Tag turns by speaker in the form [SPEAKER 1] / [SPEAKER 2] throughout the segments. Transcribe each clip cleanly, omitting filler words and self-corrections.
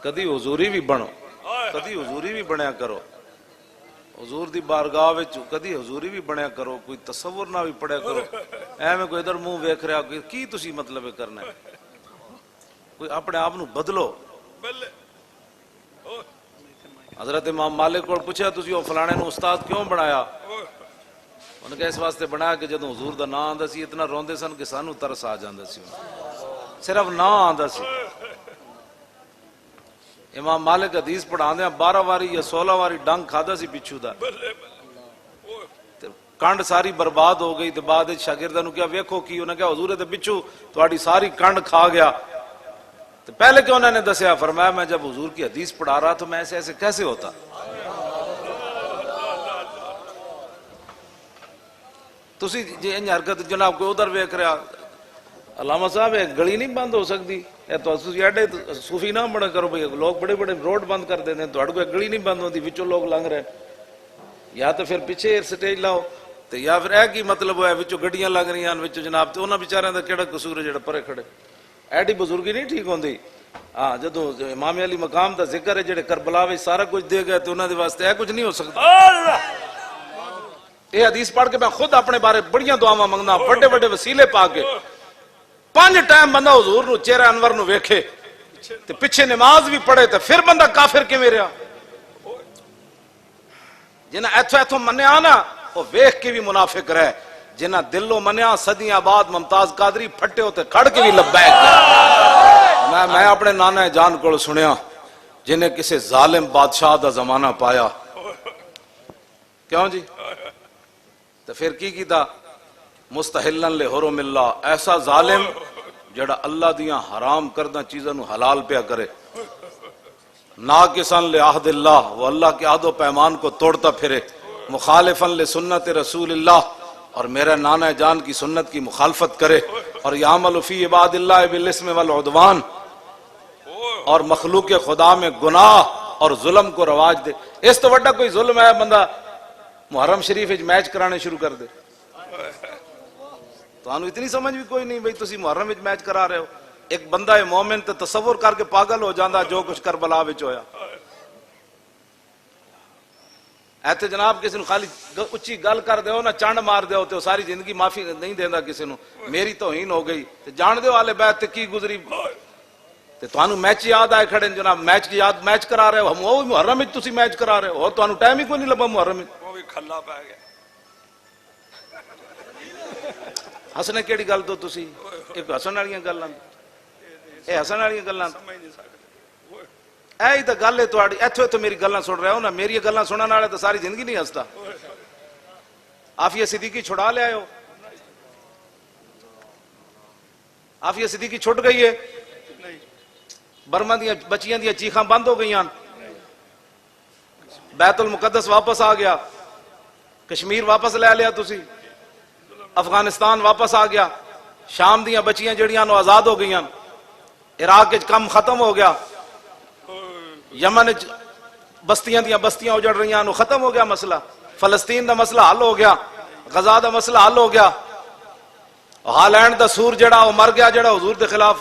[SPEAKER 1] کدی حضوری بھی بنو، کدی حضوری بھی بنیا کرو، حضور دی بارگاہ وچ کدی حضوری بھی بنیا کرو، کوئی تصور نہ بھی پڑھیا کرو، ایویں کوئی ادھر منہ ویکھ رہا کی تسی مطلب کرنا ہے، کوئی اپنے آپ نو بدلو۔ حضرت امام مالک کو پوچھا تسی او فلانے نو استاد کیوں بنایا؟ انہوں نے کہا اس واسطے بنایا کہ جدوں حضور دا نام آندا سی اتنا روندے سن کہ سانو ترس آ جاندا سی، صرف نام آندا سی۔ امام مالک حدیث پڑھاندے 12 واری یا 16 واری ڈنگ کھادا سی پچھو دا، کنڈ ساری برباد ہو گئی، تے بعد شاگرداں نو کیا ویکھو کی، انہوں نے کہا حضور دے پچھو تہاڈی ساری کنڈ کھا گیا۔ تو پہلے کیوں انہوں نے دسیا؟ فرمایا میں جب حضور کی حدیث پڑھا رہا تو میں ایسے ایسے کیسے ہوتا؟ تسی جی انج حرکت جناب کوئی ادھر ویکھ رہا، علامہ صاحب ایک گلی نہیں بند ہو سکتی، اے تو ایڈے صوفی نہ بڑا کرو بھئی، لوگ بڑے بڑے روڈ بند کر دیتے ہیں، تہاڈے کوئی گلی نہیں بند ہوتی، وچوں لوگ لنگ رہے، یا تو پھر پیچھے سٹیج لاؤ، تے یا پھر اے کی مطلب ہے وچوں گڈیاں لگ رہی ہیں وچوں جناب، تے انہاں بیچاریاں دا کیڑا قصور ہے جڑا پرے کھڑے؟ ایڈی بزرگی نہیں ٹھیک ہوندی۔ ہاں جدوں امام علی مقام دا ذکر ہے جڑے کربلا وچ سارا کچھ دے گئے تے انہاں دے واسطے اے کچھ نہیں ہو سکتا۔ یہ حدیث پڑھ کے میں خود اپنے بارے بڑیاں دعاواں منگنا، بڑے بڑے وسیلے پا کے 5 ٹائم بندہ حضور نو چہرہ انور نو ویکھے تے پیچھے نماز بھی پڑھے تے پھر بندہ کافر کیویں رہیا؟ جنہاں ایتھوں ایتھوں منیا نا وہ ویکھ کے بھی منافق رہے، جنہاں دلوں منیا صدیاں بعد ممتاز قادری پھٹے ہوتے کھڑ کے بھی لبیک۔ میں اپنے نانا جان کو سنیا جنہیں کسی ظالم بادشاہ دا زمانہ پایا، کیوں جی؟ تو پھر کی کیتا؟ مستحلن لحرم اللہ، ایسا ظالم جڑا اللہ دیاں حرام کردہ چیزوں نو حلال پیا کرے، ناقصاً لعہد اللہ، وہ اللہ کے عہد و پیمان کو توڑتا پھرے، مخالفاً لسنت رسول اللہ، اور میرے نانا جان کی سنت کی مخالفت کرے، اور یعمل فی عباد اللہ بالاسم والعدوان، اور مخلوق خدا میں گناہ اور ظلم کو رواج دے۔ اس تو وڈا کوئی ظلم ہے بندہ محرم شریف میچ کرانے شروع کر دے؟ تو انہوں اتنی سمجھ بھی کوئی نہیں بھئی تسی محرم وچ میچ کرا رہے ہو۔ ایک بندہ مومن تے تصور کر کے پاگل ہو جاندہ جو کچھ کربلا وچ ہویا۔ ایتھے جناب کسی نو خالی اچھی گل کر دیو نا، چانڈ مار دیو تے ساری زندگی معافی نہیں دیندا کسی نو، میری توہین ہو گئی تے جان دیو آلے بیت تے کی گزری، تے تانوں میچ یاد آئے کھڑے جناب، میچ کی یاد میچ کرا رہے ہو، ہم وہ محرم وچ تسی میچ کرا رہے ہو، تانوں ٹائم ہی کوئی نہیں لبا محرم وچ، وہ بھی کھلا پے گیا۔ ہسنے کیڑی گل تو تسی ایک ہسن والیاں گلاں، اے ہسن والیاں گلاں اے تے گل ہے تہاڈی، ایتھوں ایتھوں میری گلاں سن رہے ہو نا، میری گلاں سنن والے تے ساری زندگی نہیں ہستا۔ عافیہ صدیقی چھڑا لے آئے ہو، عافیہ صدیقی چھٹ گئی ہے، برما دیاں بچیاں دیاں چیخاں بند ہو گئیاں، بیت المقدس واپس آ گیا، کشمیر واپس لے لیا تسی، افغانستان واپس آ گیا، شام دیاں بچیاں جڑیاں نو آزاد ہو گئیاں، عراق وچ کم ختم ہو گیا، یمن وچ بستیاں دیاں بستیاں اجڑ رہیاں نو ختم ہو گیا مسئلہ، فلسطین دا مسئلہ حل ہو گیا، غزہ دا مسئلہ حل ہو گیا، ہالینڈ دا سور جڑا وہ مر گیا، جڑا حضور دے خلاف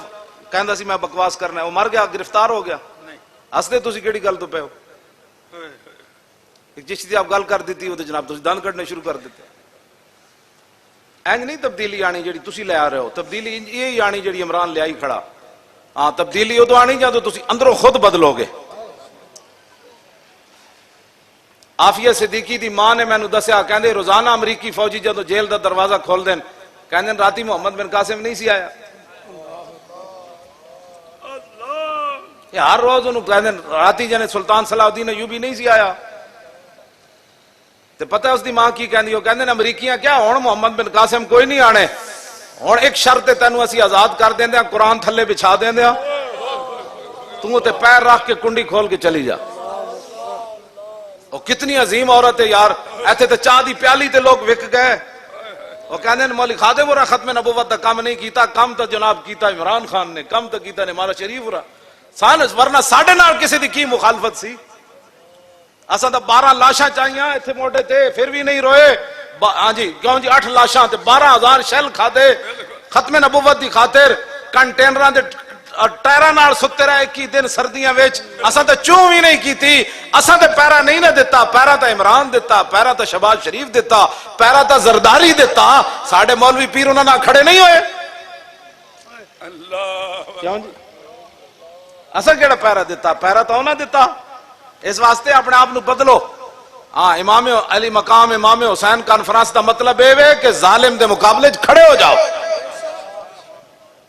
[SPEAKER 1] کہندا سی میں بکواس کرنا ہے، وہ مر گیا، گرفتار ہو گیا۔ ہسدے تسی کیڑی گل تو پے ہو؟ جس دی آپ گل کر دیتی وہ تے جناب تسی دند کڈنے شروع کر دیتے۔ اینج نہیں تبدیلی آنی جڑی تسی لے آ رہے ہو، تبدیلی یہی آنی جڑی عمران لے آئی کھڑا۔ ہاں تبدیلی ادو آنی جدوں تسی اندروں خود بدلو گے۔ عافیہ صدیقی دی ماں نے مینوں دسیا، کہندے روزانہ امریکی فوجی جدوں جیل دا دروازہ کھول دین، کہندے راتی محمد بن قاسم نہیں سی آیا، ہر روز انہوں کہندے راتی جنے سلطان صلاح الدین ایوبی نہیں سی آیا، تے پتہ اس دی ماں کی کہندی ہو، کہندے امریکیاں کیا ہن محمد بن قاسم کوئی نہیں آنے، ہن ایک شرط ہے تینوں اسی آزاد کر دیندے، قرآن تھلے بچھا دیندے، تو تے پیر رکھ کے کنڈی کھول کے چلی جا۔ وہ کتنی عظیم عورت ہے یار، ایتھے تے چاہ دی پیالی تے لوگ وک گئے، وہ کہندے نے مولی خادم ورا ختم نبوت دا کام نہیں کیتا، کم تو جناب کیتا عمران خان نے، کم تو کیتا نے مالا شریف ورا، سانس ورنہ ساڑھے نال کسی دی کی مخالفت سی؟ اساں دا 12 لاشاں چاہیاں ایتھے موٹے تے پھر بھی نہیں روئے، ہاں جی کیوں جی 8 لاشاں تے 12,000 شیل کھادے ختم نبوت دی خاطر، کنٹینراں دے ਟਾਇਰਾਂ ਨਾਲ ਸੁੱਤੇ ਰਹੇ 21 ਦਿਨ ਸਰਦੀਆਂ ਵਿੱਚ ਅਸਾਂ ਤਾਂ ਚੂੰ ਵੀ ਨਹੀਂ ਕੀਤੀ ਅਸਾਂ ਤੇ ਪੈਰਾ ਨਹੀਂ ਨਾ ਦਿੱਤਾ ਪੈਰਾ ਤਾਂ ਇਮਰਾਨ ਦਿੱਤਾ ਪੈਰਾ ਤਾਂ ਸ਼ਬਾਜ਼ ਸ਼ਰੀਫ ਦਿੱਤਾ ਪੈਰਾ ਤਾਂ ਜ਼ਰਦਾਰੀ ਦਿੱਤਾ ਸਾਡੇ ਮੌਲਵੀ ਪੀਰ ਉਹਨਾਂ ਨਾਲ ਖੜੇ ਨਹੀਂ ਹੋਏ ਅੱਲਾਹ ਕਿਉਂ ਜੀ ਅਸਾਂ ਕਿਹੜਾ ਪੈਰਾ ਦਿੱਤਾ ਪੈਰਾ ਤਾਂ ਉਹਨਾਂ ਦਿੱਤਾ ਇਸ ਵਾਸਤੇ ਆਪਣੇ ਆਪ ਨੂੰ ਬਦਲੋ ਹਾਂ ਇਮਾਮ ਅਲੀ ਮਕਾਮ ਇਮਾਮ ਹੁਸੈਨ ਕਾਨਫਰੰਸ ਦਾ ਮਤਲਬ ਇਹ ਹੈ ਕਿ ਜ਼ਾਲਿਮ ਦੇ ਮੁਕਾਬਲੇ 'ਚ ਖੜੇ ਹੋ ਜਾਓ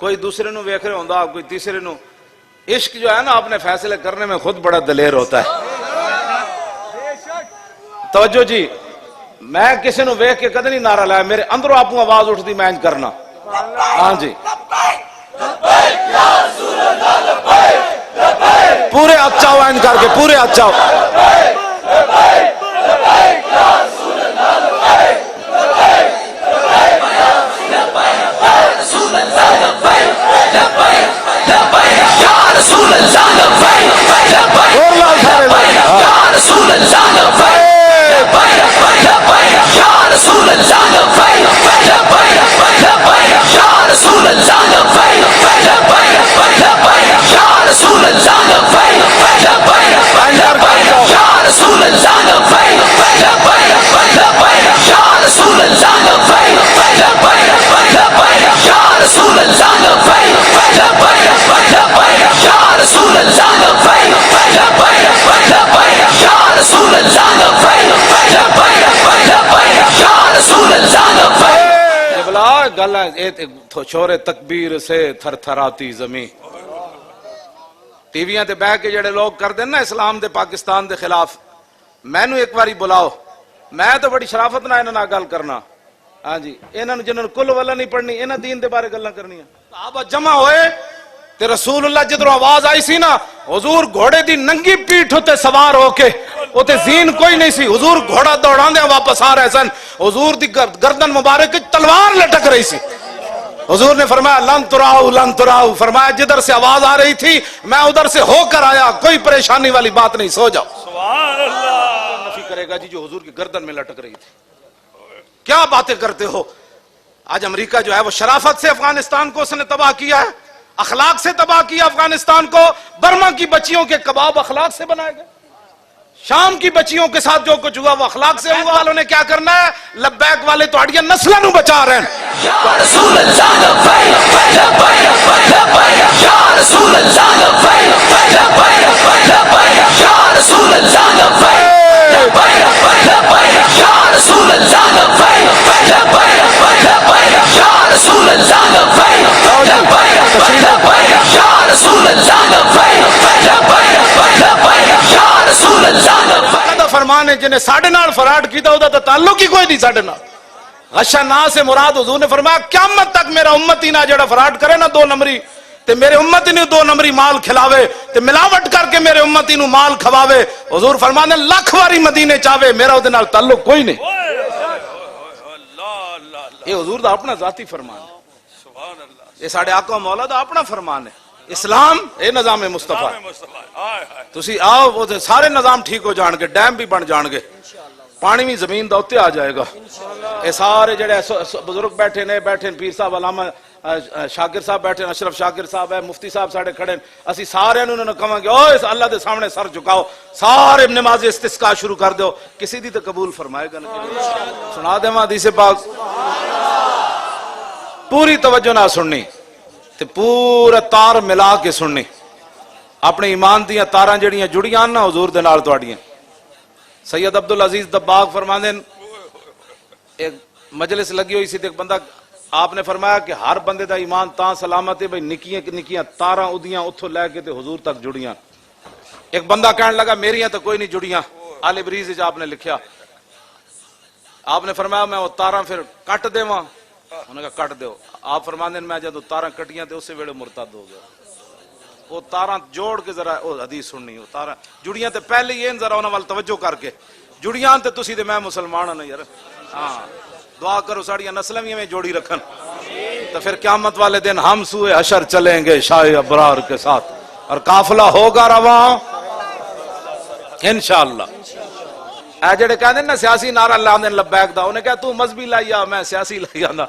[SPEAKER 1] کوئی دوسرے نو ویکھ رہے ہوندا کوئی تیسرے نو. عشق جو ہے نا اپنے فیصلے کرنے میں خود بڑا دلیر ہوتا ہے. توجہ جی, میں کسی نو ویکھ کے کدی نہیں نعرہ لایا, میرے اندروں آپ کو آواز اٹھتی میں انج کرنا. ہاں جی پورے اچاؤ انج کر کے, پورے اچاؤ. چھوڑے تکبیر سے تھر تھراتی زمین. ٹی ویاں تے بہ کے جڑے لوگ کر دین نا اسلام دے پاکستان دے خلاف, مینو ایک باری بلاؤ, میں تو بڑی شرافت نہ انہاں نال گل کرنا. ہاں جی, انہاں نوں جنہاں کل والا نہیں پڑھنی, انہاں دین دے بارے گلاں کرنیاں. صحابہ جمع ہوئے تے رسول اللہ جدروں آواز آئی سی نا, حضور گھوڑے دی ننگی پیٹھ تے سوار ہو کے, اوتے زین کوئی نہیں سی, حضور گھوڑا دوڑاندے واپس آ رہے سن, حضور دی گردن مبارک تلوار لٹک رہی سی. حضور نے فرمایا لن تراؤ لن تراؤ, فرمایا جدھر سے آواز آ رہی تھی میں ادھر سے ہو کر آیا, کوئی پریشانی والی بات نہیں, سو جاؤ. سبحان اللہ. نفی کرے گا جی جو حضور کی گردن میں لٹک رہی تھی. کیا باتیں کرتے ہو. آج امریکہ جو ہے وہ شرافت سے افغانستان کو اس نے تباہ کیا ہے, اخلاق سے تباہ کیا افغانستان کو. برما کی بچیوں کے کباب اخلاق سے بنائے گئے, شام کی بچیوں کے ساتھ جو کچھ ہوا وہ اخلاق سے ہوا. والوں نے کیا کرنا ہے, لبیک والے تو اڑیاں نسلوں نو بچا رہے ہیں. یا رسول اللہ لبیک لبیک لبیک, یا رسول اللہ لبیک لبیک لبیک, یا رسول اللہ لبیک لبیک لبیک, یا رسول اللہ لبیک لبیک لبیک, یا رسول اللہ لبیک لبیک لبیک, یا رسول اللہ لبیک لبیک لبیک, یا رسول اللہ لبیک. فرمانے جنہیں ساڑھے نال فراڈ کیتا ہوتا تو تعلق ہی کوئی نہیں ساڑھے نال. غشہ نا سے مراد حضور نے فرمایا قیامت تک میرا امتی نہ جڑا فراڈ کرے نا 2 نمبری, تے میرے امتی نے 2 نمبری مال کھلاوے, تے ملاوٹ کر کے میرے امتی نو مال کھواوے, حضور فرمانے لاکھ واری مدینے چاہوے میرا وہ نال تعلق کوئی نہیں. یہ حضور دا اپنا ذاتی فرمان ہے, یہ ساڑھے آقا مولا دا اپنا فرمان ہے. اسلام اے نظام مصطفیٰ, تسی آؤ وہ سارے نظام ٹھیک ہو جان گے, ڈیم بھی بن جان گے, پانی بھی زمین دا اتے آ جائے گا. اے سارے جڑے بزرگ بیٹھے نے, بیٹھے پیر صاحب علامہ شاکر صاحب بیٹھے, اشرف شاکر صاحب ہے, مفتی صاحب ساڑے کھڑے, اسی سارے انہوں نے کہاں گے اوہ اللہ دے سامنے سر جھکاؤ, سارے نماز استسقاء شروع کر دو, کسی دی تو قبول فرمائے گا نا. سنا دے ماں حدیث پاک, پوری توجہ نہ سننی تے پورا تار ملا کے سننی. اپنے ایمان دیاں تاراں جڑیاں جڑیاں نا حضور دے نال تواڈیاں. سید عبدالعزیز دباغ فرماندے ایک مجلس لگی ہوئی سی تے ایک بندہ, آپ نے فرمایا کہ ہر بندے دا ایمان تاں سلامت ہے بھئی نکیاں نکیاں تاراں اودیاں اتھوں لے کے تے حضور تک جڑیاں. ایک بندہ کہنے لگا میریاں تو کوئی نہیں جڑیاں. آل بریز وچ آپ نے لکھیا, آپ نے فرمایا میں وہ تاراں پھر کٹ دیواں, انہوں نے کہا کٹ دیو. آپ فرماندے میں جدوں تاراں کٹیاں تے اسی ویلے مرتد ہو گیا. وہ تاراں جوڑ کے ذرا وہ حدیث سننی, وہ تاراں جڑیاں تے پہلے ہی ذرا انہاں وال توجہ کر کے, جڑیاں تے تسی تے میں مسلمان ہاں یار. ہاں دعا کرو ساڑیاں نسلیں بھی ہمیں جوڑی رکھن, تو پھر قیامت والے دن ہم سوئے حشر چلیں گے شاہ ابرار کے ساتھ, اور قافلہ ہوگا رواں انشاءاللہ. اے جڑے کہندے نا سیاسی نعرہ لاندے لبیک دا, انہیں کہا تو مذہبی لائی آ میں سیاسی لائی آنا.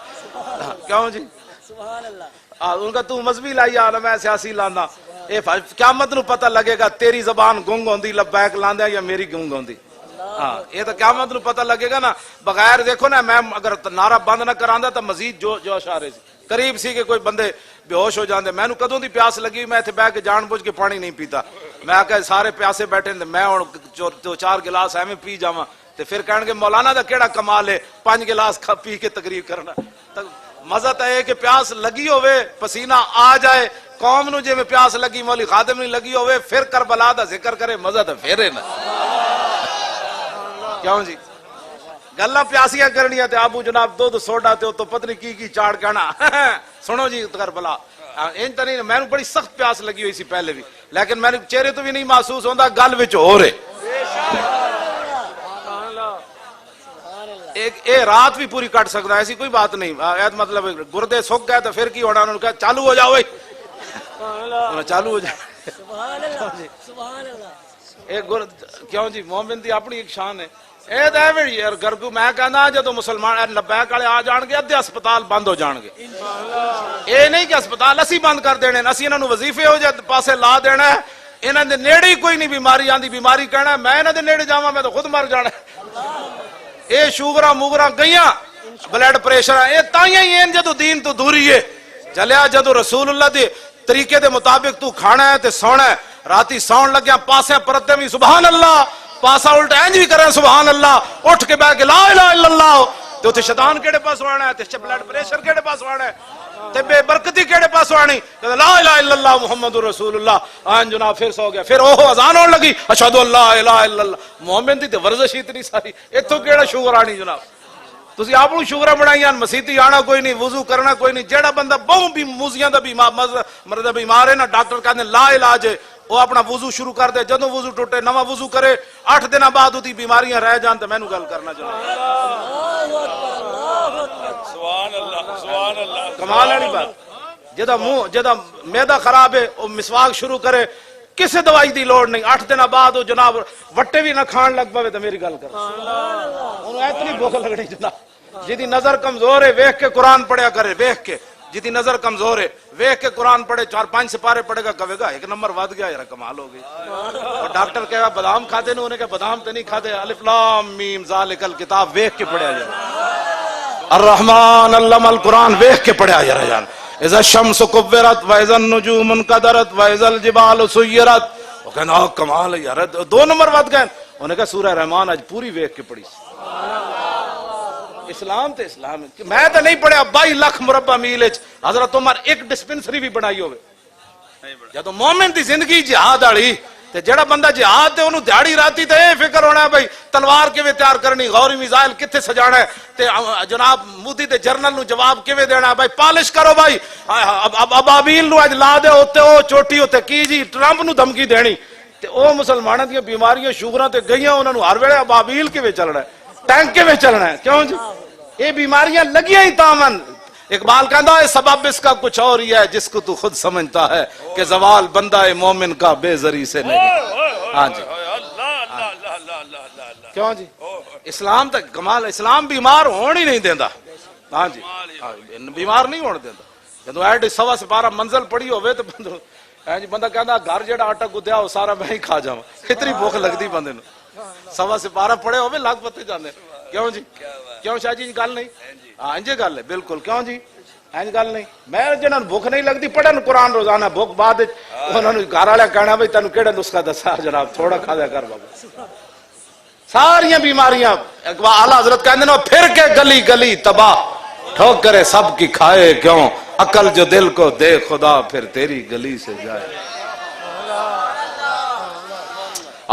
[SPEAKER 1] کیوں جی سبحان اللہ, ان کا تو مذہبی لائی آ میں سیاسی لانا. اے قیامت نو پتہ لگے گا تیری زبان گنگ ہوندی لبیک لاندے یا میری گنگ ہوندی. ہاں یہ تو قیامت نو پتہ لگے گا نا. بغیر دیکھو نا میں اگر نعرہ بند نہ کراندا تو مزید جوش آ رہے سی, قریب سی کہ کوئی بندے بے ہوش ہو جاندے. میں نو کدوں دی پیاس لگی, میں اتنے بہ کے جان بوجھ کے پانی نہیں پیتا. میں آکھا سارے پیاسے بیٹھے میں ہن 2-4 گلاس ایویں پی جاواں تے پھر کہن گے مولانا دا کیڑا کمال ہے 5 گلاس پی کے تقریر کرنا. مزہ تو ہے کہ پیاس لگی ہوئے پسینہ آ جائے قوم نو جے میں پیاس لگی مولی خادم نہیں لگی ہوئے پھر کربلا دا ذکر کرے مزہ تو پھر ہے نا کیوں جی گلاں پیاسیاں کرنیاں تے ابو جناب دودھ سوڈا تے تو پتہ نہیں کی چاڑ کہنا سنو جی کربلا ان تے نہیں میں بڑی سخت پیاس لگی ہوئی سی پہلے بھی لیکن میں چہرے تو بھی نہیں محسوس ہوندا گل وچ ہو رہے ایک اے رات بھی پوری کٹ سکتا ایسی کوئی بات نہیں مطلب گردے سک گئے تو پھر کی ہونا انہوں نے کہا چالو ہو جاؤ چالو ہو جائے ایک کیوں جی مومن دی اپنی ایک شان ہے اے دے وی یار گرگو میں کہنا جدوں مسلمان لبیک والے آ جان گے ادھے ہسپتال بند ہو جان گے اے نہیں کہ ہسپتال اسی بند کر دینے اسی انہاں نوں وظیفے ہو جائے پاسے لا دینا ہے انہاں دے نیڑے ہی کوئی نہیں بیماری آندی بیماری کہنا ہے میں انہاں دے نیڑے جاواں میں تو خود مر جانا ہے اے شوگراں موگراں گئیاں بلڈ پریشر اے تائیاں ہی ہیں جدوں دین تو دوری ہے چلیا جدوں رسول اللہ دے طریقے دے مطابق تو کھانا ہے تے سونا ہے راتی سون لگیا پاسے پرتے بھی سبحان اللہ پاسا الٹا انج بھی کرے سبحان اللہ اٹھ کے بیٹھ کے لا الہ الا اللہ تے اوتھے شیطان کیڑے پاس آنا ہے تے بلڈ پریشر کیڑے پاس آنا ہے تے بے برکتی کیڑے پاس آنی تے لا الہ الا اللہ محمد رسول اللہ آن جناب پھر سو گیا پھر اوہ اذان ہون لگی اشہد ان لا الہ الا اللہ مومن دی تے ورزش اتنی ساری ایتھوں کیڑا شوگر آنی جناب تسی آپ کو شوگر بنائیاں مسیتی آنا کوئی نہیں وضو کرنا کوئی نہیں جیڑا بندہ بہت بھی موزیاں دا مرد بیمار ہے نا ڈاکٹر کہنے لا علاج ہے وہ اپنا وضو شروع کر دے جدوں وضو ٹوٹے نواں وضو کرے 8 دن بعد اُتی بیماریاں رہ جان تے مینوں گل کرنا چاہیے
[SPEAKER 2] سبحان اللہ سبحان اللہ
[SPEAKER 1] کمال والی بات جدا منہ جدا معدہ خراب ہے وہ مسواک شروع کرے کسی دوائی دی لوڑ نہیں 8 دن بعد وہ جناب وٹے بھی نہ کھان لگ پوے تے میری گل کر انہوں اتنی بھوک لگنی جناب جدی نظر کمزور ہے ویکھ کے قرآن پڑھیا کرے ویکھ کے جدی نظر کمزور ہے ویکھ کے قرآن پڑھے 4-5 سپارے پڑھے گا کہے گا 1 نمبر ود گیا یار کمال ہو گئی اور ڈاکٹر کہے گا بادام کھاتے نے انہیں کہ بادام تے نہیں کھاتے الف لام میم ذالک الکتاب ویکھ کے پڑھیا جائے الرحمن علم القرآن ویکھ کے پڑھیا جائے اذا الشمس کورت واذا النجوم انکدرت واذا الجبال سیرت وہ کہنا کمال ہے یار 2 نمبر ود گئے انہیں کہا سورہ رحمان آج پوری ویکھ کے پڑھی اسلام تے اسلام میں تو نہیں پڑھیا 22 لاکھ مربع میل حضرت عمر ایک ڈسپنسری بھی بنائی ہوئے جدوں مومن دی زندگی جہاد والی تے جڑا بندہ جہاد تے انہوں دیہڑی راتی تے اے فکر ہونا ہے بھائی تلوار کیویں تیار کرنی غوری میزائل کتھے سجانا ہے تے جناب مودی تے جرنل نو جواب کیویں دینا ہے بھائی پالش کرو بھائی ابابیل نو اج لا دے اوتے او چوٹی اوتے کی جی ٹرمپ نو دھمکی دینی تے او مسلماناں دی بیماریاں شوگراں تے گئیاں انہاں نو ہر ویلے ابابیل کیویں چلنا ہے ٹینک کیویں چلنا ہے کیوں جی یہ بیماریاں لگیاں ہی تامن اقبال کہتا ہے سبب اس کا کچھ اور ہی ہے جس کو تو خود سمجھتا ہے کہ زوال بندہ مومن کا بے زری سے نہیں ہاں جی کیوں جی اسلام تک کمال اسلام بیمار ہون ہی نہیں دینا ہاں جی بیمار نہیں ہونے دینا جدو ایڈ 12 منزل پڑی ہوئے تو بندہ کہتا گھر جڑا آٹا گدیا وہ سارا میں ہی کھا جاؤں اتنی بھوک لگتی بندے نو 12 پڑے ہوئے لگ پتے جانے کیوں جی کیوں شاہ جی گل نہیں ہاں انجے گل ہے بالکل کیوں جی این گل نہیں میں جنہاں بھوک نہیں لگتی پڑھن قرآن روزانہ بھوک بعد انہوں نے گھر والے کہنا بھائی تینوں کیڑا نسخہ دسا جناب تھوڑا کھا دیا کر بابا ساریاں بیماریاں اعلیٰ حضرت کہندے نے پھر کے گلی گلی تباہ ٹھوکرے سب کی کھائے کیوں عقل جو دل کو دے خدا پھر تیری گلی سے جائے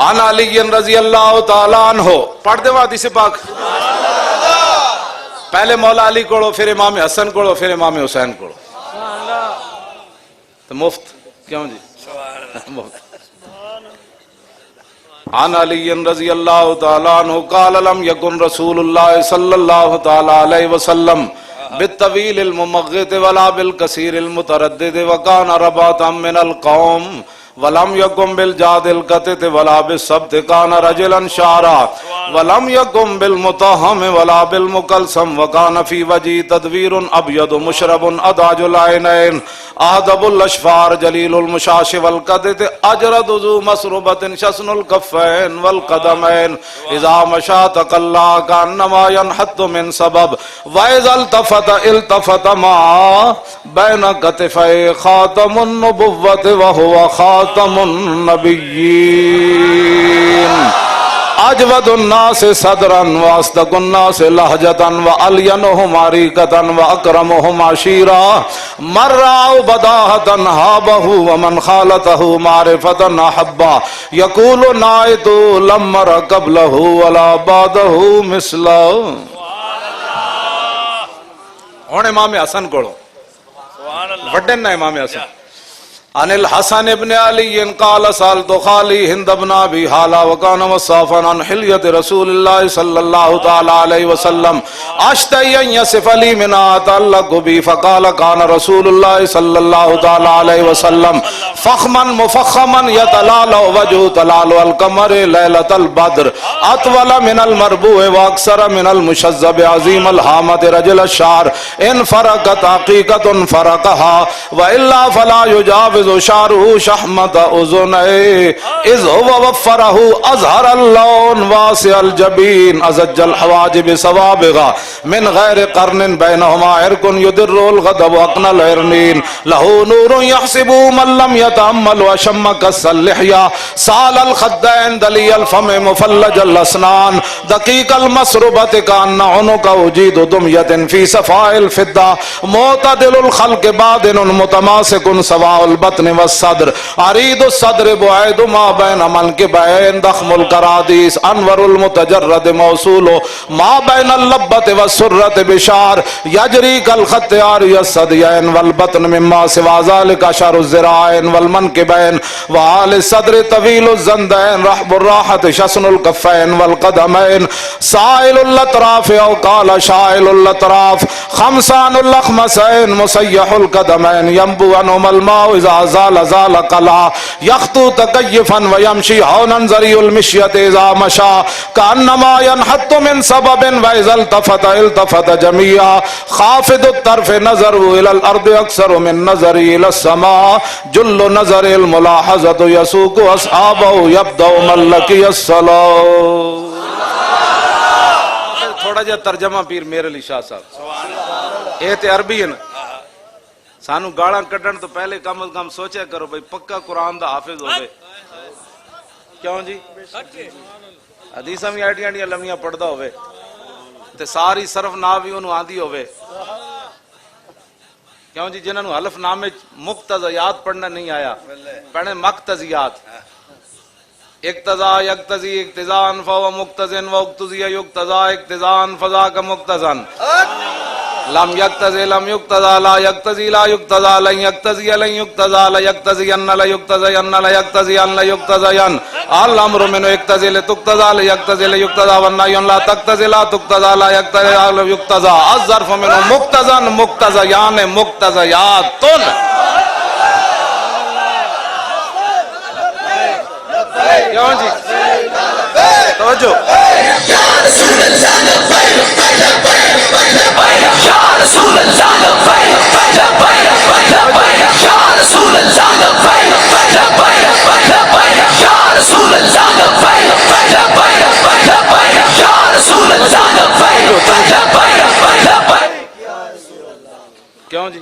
[SPEAKER 1] عن علی رضی اللہ تعالیٰ عنہ پڑھ دے حدیث پاک پہلے مولا علی کوڑو پھر امام حسن کوڑو پھر امام حسین کوڑو تو مفت کیوں جی مفت عن علی رضی اللہ تعالیٰ عنہ قال لم یکن رسول اللہ صلی اللہ تعالیٰ علیہ وسلم بالطویل الممغت ولا بالکثیر المتردد وکان رباتا من القوم ولم يكن بالجاد القتت ولا بالسبت كان رجلا شعرا ولم يكن بالمطهم ولا بالمكلسم وكان في وجهه تدوير ابيض مشرب اداج العينين اهدب الاشفار جليل المشاش والقدت اجرد ذو مسربة شسن الكفين والقدمين اذا مشى تقلى كانما ينحط من سبب واذا التفت ما بين كتفي خاتم النبوة وهو خاتم النبیین اجود الناس صدرا واصدق الناس لہجتا والینہم عریقتا واکرمہم عشیرا من رأوا بداہتا ہابہ ومن خالتہ معرفتا احبا یقول نائت لم مر قبلہ ولا بعدہ مثلہ. ہن امام حسن کوڑو
[SPEAKER 2] سبحان اللہ.
[SPEAKER 1] وڈن نا امام حسن عن الحسن ابن علی قال سالت خالی ہند ابن ابی حالا وکان مصافا عن حلیت رسول اللہ صلی اللہ تعالی علیہ وسلم اشتئی ان یصف لی من اتعلق بی فقال کان رسول اللہ صلی اللہ تعالی علیہ وسلم فخما مفخما یتلال وجہ تلال القمر لیلۃ البدر اطول من المربوع واکثر من المشذب عظیم الحامت رجل الشعر ان فرقت حقیقت فرقها والا فلا یجاوز شعره شحمت اذنه اذ هو وفره اظهر اللون واسع الجبين ازج الحواجب سوابغا من غير قرن بينهما عرق يدر الغضب اقنى العرنين له نور يحسب من لم يتأمل وشم كس اللحية سال الخدين دلي الفم مفلج الاسنان دقيق المسربة كأن عنق وجيد دمية في صفاء الفضة معتدل الخلق بادن متماسك سواء البطن والصدر عريض الصدر بعيد ما بين منكبين ضخم الكراديس انور المتجرد موصول ما بين اللبة والسرة بشعر يجري كالخط عاري الثديين والبطن مما سوى ذلك اشعر الذراعين والمنكبين وعال الصدر طويل الزندين رحب الراحة شسن الكفين والقدمين سائل الاطراف او قال شائل الاطراف خمسان الاخمسين مسيح القدمين ينبو عنهم الماء اذا زال زال قلع يخطو تكيفا ويمشي هونا زري المشية اذا مشى كأنما ينحط من سبب واذا التفت التفت جميعا خافض الطرف نظر الى الارض اكثر من نظر الى السماء جل نظر الملاحظة يسوق اصحابه يبدأ من لقي الصلاة. تھوڑا جا ترجمہ پیر میرے علی شاہ صاحب یہ تے عربی ہے نا سانو گاڑاں کڈن تو پہلے کم از کم سوچیا کرو بھئی پکا قرآن دا حافظ ہوئے کیوں جی حدیثہ بھی ایڈیاں ایڈیاں لمحیاں پڑھدا ہوئے تے ساری صرف ناو بھی انہوں آندی ہوئے کیوں جی جنہوں حلف نامے مقتضیات پڑھنا نہیں آیا پڑھنے مقتضیات اقتضا یقتضی اقتضان فهو مقتضن واقتضی یقتضا اقتضان فذاک مقتضن لم یقتضی لم یقتضا لا یقتضی لا یقتضا لن یقتضی لن یقتضا لا یقتضی ان لا یقتضی ان لا یقتضی ان لا یقتضی ان الامر منه یقتضی لتقتضا لا یقتضی لیقتضا والنهی لا تقتضی لا تقتضا لا یقتضی لا یقتضا الظرف منه مقتضن مقتضیان مقتضیات. کیوں جی توجہ کیوں جی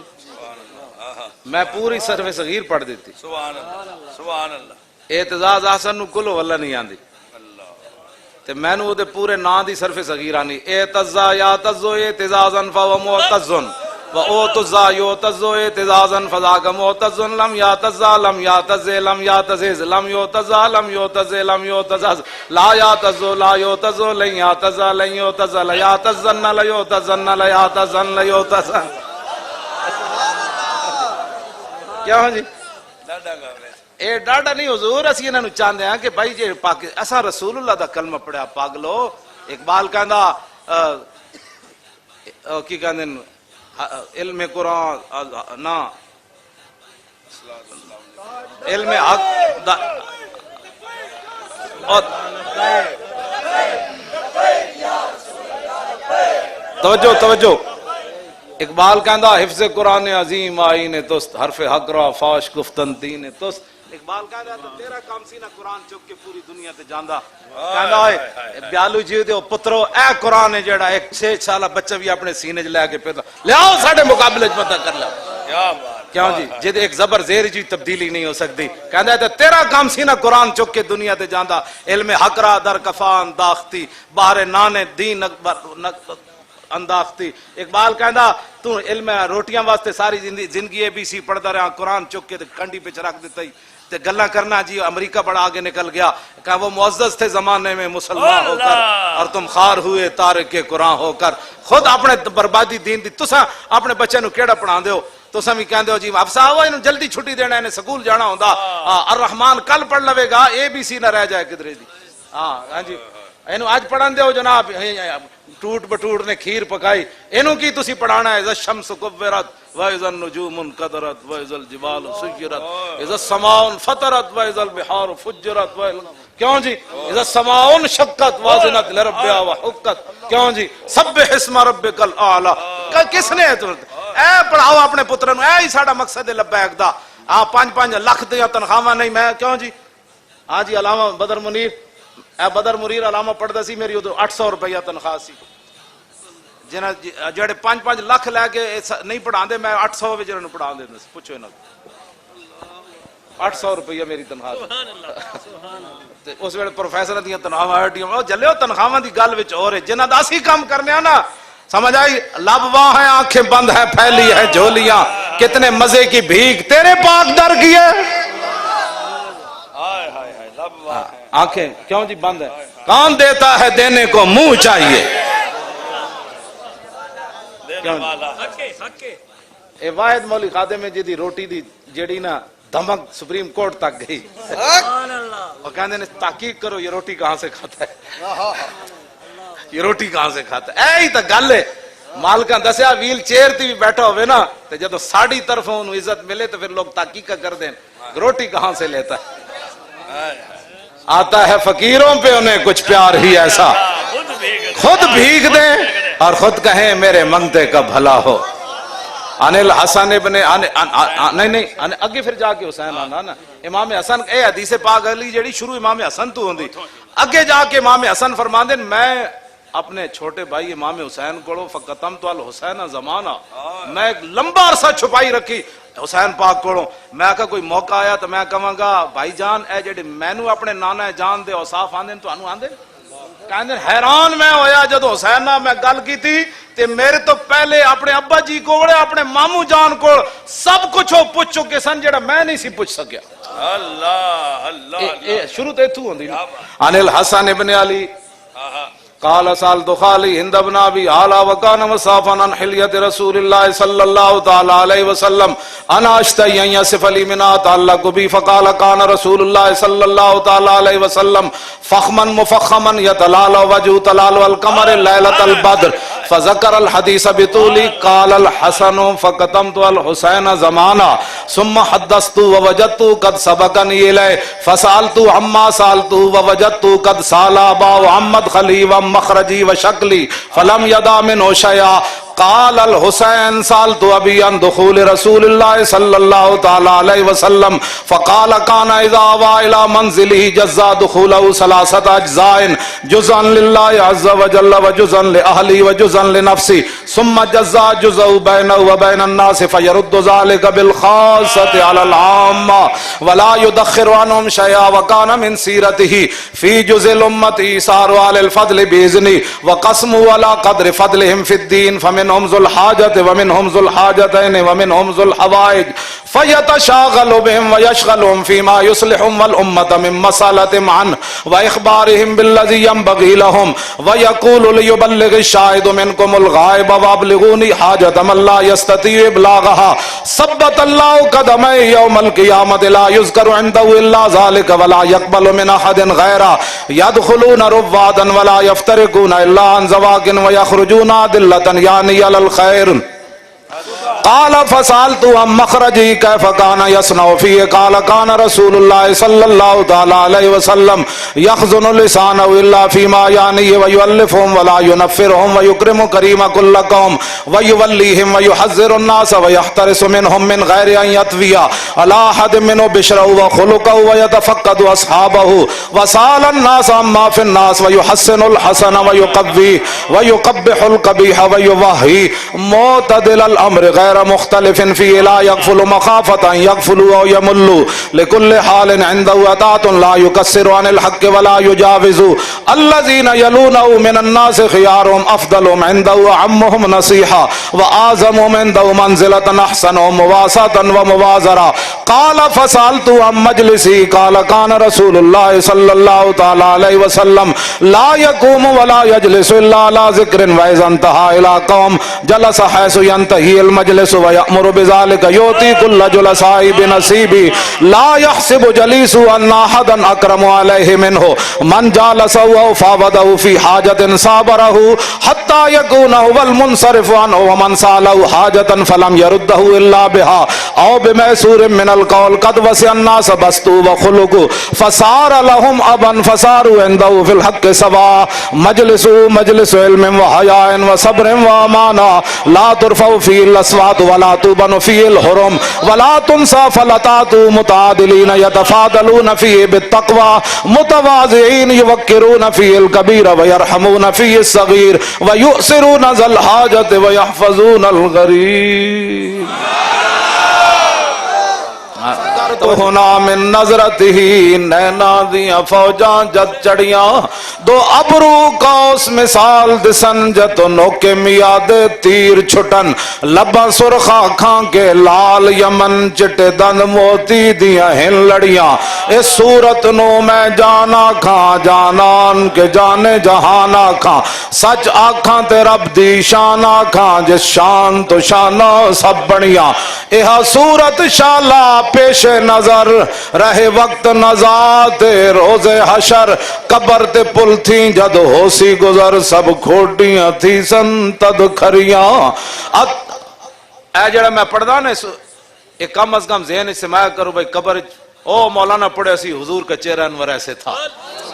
[SPEAKER 1] میں پوری صرف صغیر پڑھ دیتی
[SPEAKER 2] سبحان اللہ سبحان اللہ.
[SPEAKER 1] اعتزاز احسن نو کلو واللہ نہیں آندی تے میں نو دے پورے نا دی صرف صغیر آنی اعتزا یاتزو اعتزازن فو معتزن و اوتزا یوتزو اعتزازن فذاک معتزن لم یاتزا لم یاتزے لم یاتزز لم یوتزا لم یوتزے لم یوتزز لا یاتزو لا یوتزو لن یاتزا لن یوتزا لا یاتزن لا یوتزن لا یاتزن لا یوتزن. کیا ہوں جی اے ڈاڈا نہیں حضور اسی انہاں نو چاہندے ہیں کہ بھائی جے پاک اساں رسول اللہ دا کلمہ پڑھیا پاگلو. اقبال کہندا کی کہندے علم قرآن نا علم حق دا توجہ توجہ. اقبال کہندا حفظ قرآن عظیم آئین توست حرف حق را فاش گفتن دین توست. اقبال کہندا تو تیرا کام سی نا قرآن چک کے پوری دنیا تے جاندا. کہندا اے بیالو جی دے پترو اے قرآن ہے جڑا ایک 6 سالہ بچہ بھی اپنے سینے چ لے کے پھردا لے آؤ ساڈے مقابلے وچ پتہ کر لو. کیا بات کیوں جی جد ایک زبر زیر جی تبدیلی نہیں ہو سکتی کہندا ہے تے تیرا کام سی نا قرآن چک کے دنیا تے جاندا علم حقرا در کفان داختی باہر نانے دین اکبر انداختی اقبال کہندا تو علم روٹیاں واسطے ساری زندگی اے بی سی پڑھدا رہا قرآن چک کے تے کنڈی پہ رکھ دیتا ہی تے گلا کرنا جی امریکہ بڑا آگے نکل گیا کہ وہ معزز تھے زمانے میں مسلمان ہو کر اور تم خار ہوئے تارک قرآن ہو کر خود اپنے بربادی دین دی تساں اپنے بچے نو کیڑا پڑھا دیو تساں بھی کہندے ہو جی افسا ہوا انہوں جلدی چھٹی دینا انہیں سکول جانا ہوندا الرحمن کل پڑھ لوے گا اے بی سی نہ رہ جائے کدرے دی ہاں جی اینو آج پڑھان دیو جناب ٹوٹ بٹوٹ نے کھیر پکائی اینو کی تسی پڑھانا ہے اذا الشمس کورت واذا النجوم انکدرت واذا الجبال سیرت اذا السماء فطرت واذا البحار فجرت کیوں جی اذا السماء انشقت وازنت لربها وحقت کیوں جی سبح اسم ربک الاعلی کس نے اے پڑھاؤ اپنے پتر نو اے ہی ساڈا مقصد ہے لبیک دا 5-5 لاکھ دیاں تنخواہاں نہیں میں کیوں جی ہاں جی علامہ بدر منیر اے بدر منیر علامہ پڑھدا سی میری ادو 800 روپیہ تنخواہ سی جنہ جڑے 5-5 لاکھ لے کے نہیں پڑھاندے میں 800 وچ انہاں نوں پڑھا دیندا سی پوچھو انہاں 800 روپیہ میری تنخواہ تے اس ویلے پروفیسر دیاں تنخواہاں ہٹیاں او جلے تنخواہاں دی گل وچ اور جنہاں دا اسی کام کرنے آ نا سمجھ آئی لب واں ہیں آنکھیں بند ہیں پھیلی ہیں جھولیاں کتنے مزے کی بھیک تیرے پاک در کی ہے آنکھیں کیوں جی بند ہے کون دیتا ہے دینے کو منہ چاہیے اے واحد مولی خادم میں جی روٹی دی جڑی نا دھمک سپریم کورٹ تک گئی وہ کہندے نے تحقیق کرو یہ روٹی کہاں سے کھاتا ہے یہ روٹی کہاں سے کھاتا ہے اے ہی تا گل ہے مالکاں دسیا ویل چیئر تے بھی بیٹھا ہوئے نا تے جدو ساڑی طرفوں انہوں عزت ملے تو پھر لوگ تحقیق کر دیں روٹی کہاں سے لیتا ہے آتا ہے فقیروں پہ انہیں کچھ پیار ہی ایسا خود بھیگ دیں اور خود کہیں میرے منگتے کا بھلا ہو انل حسن ابن نہیں اگے پھر جا کے حسین آنا نا امام حسن اے حدیث پاک علی جڑی شروع امام حسن تو ہوندی اگے جا کے امام حسن فرماندے میں اپنے چھوٹے بھائی امام حسین کو فقتمت الحسین زمانہ میں ایک لمبا عرصہ چھپائی رکھی حسین پاک کو میں کہا کوئی موقع آیا تو میں کہاں گا بھائی جان اے جڑے مینو اپنے نانا جان دے اوصاف آندے تو انو آندے کہندے حیران میں ہویا جدو حسین میں گل کی تھی تے میرے تو پہلے اپنے ابا جی کو اپنے مامو جان کو سب کچھ وہ پوچھ چکے سن جڑا میں نہیں سی پوچھ سکیا
[SPEAKER 2] اللہ اللہ
[SPEAKER 1] شروع تے تو ہوندی ان الحسن ابن علی قال سالت خالي هند بن ابي علا وكان مصافا عن حليه رسول الله صلى الله تعالى عليه وسلم انا اشتهي ان يصف لي من تعلق بي فقال كان رسول الله صلى الله تعالى عليه وسلم فخما مفخما يتلال وجه تلال القمر ليله البدر فذكر الحديث بطول قال الحسن فقتمت الحسين زمانا ثم حدثت ووجدت قد سبقني اليه فسالت عما سالت ووجدت قد سال ابا محمد خلي ومخرجي وشكلي فلم يدع منه شيئا قال الحسين سالت ابي عن دخول رسول الله صلى الله تعالى عليه وسلم فقال كان اذا اوى الى منزله جزا دخوله ثلاثه اجزاء جزءا لله عز وجل وجزءا لاهله وجزءا لنفسه ثم جزا جزء بينه وبين الناس فيرد ذلك بالخاصه على العامه ولا يدخر عنهم شيئا وكان من سيرته في جزء الامه ايثار على الفضل باذنه وقسمه على قدر فضلهم في الدين فمنهم ذو الحاجة ومنهم ذو الحاجتين ومنهم ذو الحوائج فيتشاغل بهم ويشغلهم فيما يصلحهم والأمة من مسألة عنه وإخبارهم بالذي ينبغي لهم ويقول ليبلغ الشاهد منكم الغائب وابلغوني حاجة من لا يستطيع إبلاغها ثبت الله قدمي يوم القيامة لا يذكر عنده إلا ذلك ولا يقبل من أحد غيره يدخلون روادا ولا يفترقون إلا عن زواج ويخرجون أدلة يعني على الخير قال فسألت عن مخرجي كيف كان يصنع فيه قال كان رسول الله صلى الله تعالى عليه وسلم يخزن لسانه إلا فيما يعنيه ويؤلفهم ولا ينفرهم ويكرم كريم كل قوم ويوليهم ويحذر الناس ويحترس منهم من غير أن يطوي على أحد منه بشره وخلقه ويتفقد أصحابه وسأل الناس عما في الناس ويحسن الحسن ويقبح القبيح ويوهي معتدل الأمر غير غیر مختلف فی لا یغفل مخافة ان یغفلوا او یملوا لکل حال عنده عطاۃ لا یکسر عن الحق ولا یجاوز الذین یلونه من الناس خیارهم افضلهم عنده وعمهم نصیحا واعظمهم عنده منزلة احسنهم مواساة وموازرا قال فسألت عن مجلسی قال كان رسول اللہ صلی اللہ تعالی علیہ وسلم لا يقوم ولا يجلس الا على ذکر واذا انتهى الى قوم جلس حيث ينتهي المجلس ويأمر بذلك يؤتي كل جلساء بنصيبه لا يحسب جليس ان احدا اكرم عليه منه من جالسه او فاوضه في حاجة صابره حتى يكون هو المنصرف عنه ومن سأله حاجة فلم يرده الا بها او بميسور من القول قد وسع الناس بسطوا وخلقوا فصار لهم ابا فصاروا عنده في الحق سواء مجلس علم وحياء وصبر وامانة لا ترفع فيه الاصوات ولا تبن فيه الحرم ولا تنسى فلتات متعادلين يتفاضلون فيه بالتقوى متواضعين يوقرون فيه الكبير ويرحمون فيه الصغير ويؤثرون ذا الحاجة ويحفظون الغريب ہونا من نظرت ہی نینا دیاں فوجاں جد چڑیاں دو ابرو قوس مثال دسن جت نوکے میاد تیر چھٹن لباں سرخا کھان کے لال یمن چٹے دند موتی دیاں ہن لڑیاں اس صورت نو میں جانا کھاں جانان کے جانے جہانا کھاں سچ آکھاں تے رب دی شانا کھاں جس شان تو شانہ سب بڑیاں ایہا صورت شالا پیش نظر رہے وقت نزات روز حشر قبر تے پل تھی جد ہو سی گزر سب کھوٹیاں تھی سن تد کھریاں اے جڑا میں پڑھدا نا ایک کم از کم ذہن سے میں کروں بھائی قبر او مولانا پڑھے سی حضور کا چہرہ انور ایسے تھا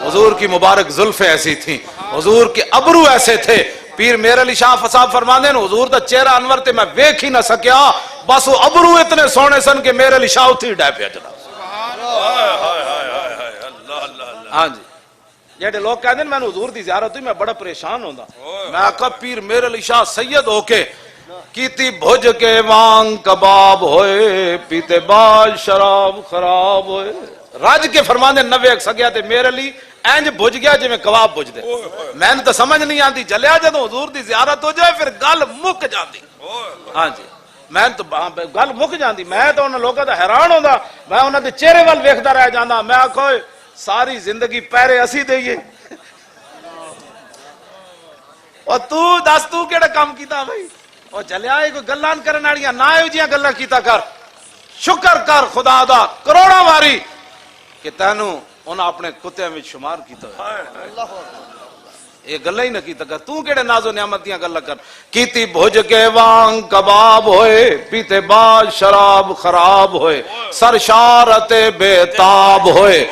[SPEAKER 1] حضور کی مبارک زلفیں ایسی تھیں حضور کے ابرو ایسے تھے پیر میرے علی شاہ فصاحب فرماندے نے حضور دا چہرہ انور تے میں ویکھ ہی نہ سکیا بس وہ ابرو اتنے سونے سن کہ میرے علی شاہ اتھی ڈے پیا جناب ہاں جی جیڑے لوگ کہندے میں حضور دی زیارت ہوئی میں بڑا پریشان ہوندا میں آقا پیر میرے علی شاہ سید ہو کے کیتی بھج کے وانگ کباب ہوئے پیتے باز شراب خراب ہوئے راج کے فرماندے نوے ایک سگیا تے میرے علی اینج بھج گیا جی میں کباب بھج دے میں نے تو سمجھ نہیں آتی جلیا جدو حضور دی زیارت ہو جائے پھر گل مک جاندی ہاں جی میں تو گل مک جاندی میں تو انہاں لوگاں دا حیران ہوندا میں انہاں دے چہرے وال ویکھدا رہ جاندا میں آکھو ساری زندگی پیرے اسی دئیے اور تو دس تو کیڑا کام کیتا بھائی اور چلیا کوئی گلاں کرن والیاں نہ ایو جیاں گلاں کیتا کر شکر کر خدا دا کروڑاں واری کہ تینوں انہاں اپنے کتےاں وچ شمار کیتا یہ گلہ ہی نہ کیتا کر تو کیڑے ناز و نعمت دیاں گلاں کر کیتی بھج کے وانگ کباب ہوئے پیتے باز شراب خراب ہوئے سرشارت بے تاب ہوئے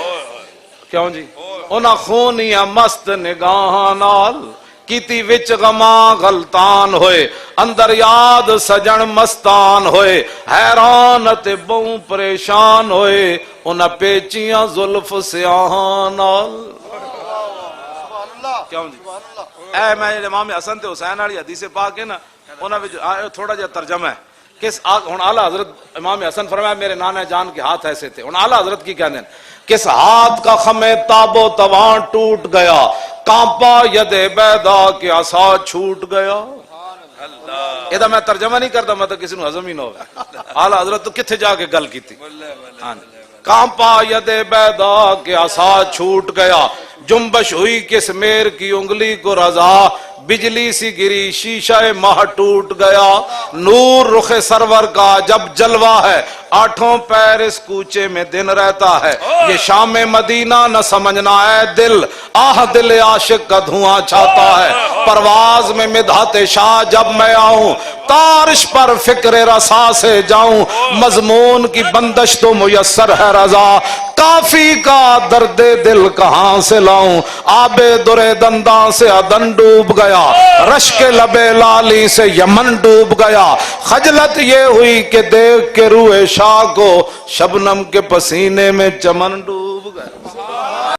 [SPEAKER 1] کیوں جی انہاں خونیاں مست نگاہاں نال کیتی وچ غماں غلطان ہوئے اندر یاد سجن مستان ہوئے حیران تے بہوں پریشان ہوئے انہاں پیچیاں زلف سیاہاں نال کیوں جی اے میں امام حسن تے حسین والی حدیث پاک ہے نا انہاں وچ تھوڑا جہا ترجمہ ہے کس ہن اعلی حضرت امام حسن فرمایا میرے نانا جان کے ہاتھ ایسے تھے ہن اعلی حضرت کی کہندے کس ہاتھ کا خم تاب و توان ٹوٹ گیا کانپا ید بیدا کے عصا چھوٹ گیا یہ میں ترجمہ نہیں کرتا میں تو کسی نو ہضم ہی نہ ہوگا اعلی حضرت تو کتھے جا کے گل کی تھی کانپا ید بیدا کے عصا چھوٹ گیا جنبش ہوئی کس میر کی انگلی کو رضا بجلی سی گری شیشہ ماہ ٹوٹ گیا نور رخ سرور کا جب جلوہ ہے آٹھوں پیر اس کوچے میں دن رہتا ہے یہ شام مدینہ نہ سمجھنا ہے دل آہ دل عاشق کا دھواں چھاتا ہے پرواز میں مدحت شاہ جب میں آؤں تارش پر فکر رسا سے جاؤں مضمون کی بندش تو میسر ہے رضا کافی کا درد دل کہاں سے لاؤں آب درے دنداں سے ادن ڈوب گیا رشک لبے لالی سے یمن ڈوب گیا خجلت یہ ہوئی کہ دیکھ کے روح شاہ کو شبنم کے پسینے میں چمن ڈوب گیا